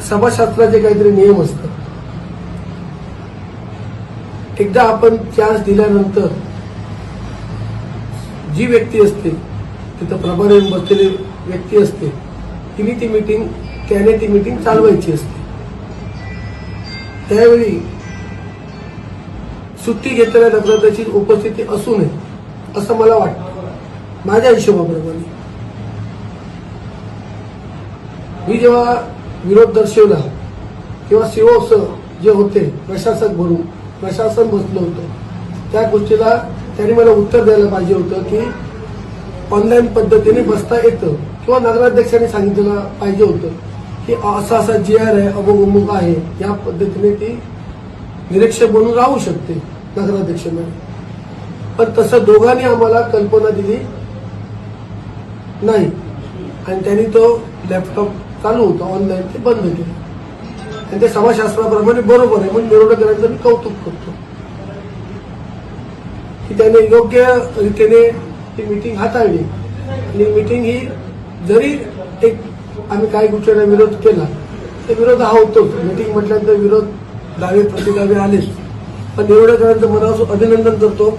सभाशास्त्राचे काहीतरी नियम असतात. एकदा आपण चान्स दिल्यानंतर जी व्यक्ती असते तिथं प्रभारी बसलेली व्यक्ती असते त्याने ती मीटिंग चालवायची असते. त्यावेळी सुट्टी घेतलेल्या नगराध्यक्षाची उपस्थिती असू नये असं मला वाटतं. माझ्या हिशोबाप्रमाणे मी जेव्हा विरोध दर्शवला तेव्हा सीओ जे होते प्रशासन बसलं होतं त्या गोष्टीला त्यांनी मला उत्तर द्यायला पाहिजे होतं की ऑनलाईन पद्धतीने बसता येतं किंवा नगराध्यक्षांनी सांगितलं पाहिजे होतं की असा GR आहे अमुक आहे या पद्धतीने ती निरीक्षक म्हणून राहू शकते नगराध्यक्षांना. पण तसं दोघांनी आम्हाला कल्पना दिली नाही आणि त्यांनी तो लॅपटॉप चालू होता ऑनलाईन ते बंद केलं आणि ते समाजशास्त्राप्रमाणे बरोबर आहे म्हणून निवडणुकांचं मी कौतुक करतो की त्याने योग्य रीतीने ती मीटिंग हाताळली. आणि मीटिंग ही जरी एक आम्ही काही गोष्टींना विरोध केला तर विरोध हा होतोच. मीटिंग म्हटल्यानंतर विरोध दावे प्रतिदावे आलेच. पण निवडणुकांचं मनापासून अभिनंदन करतो.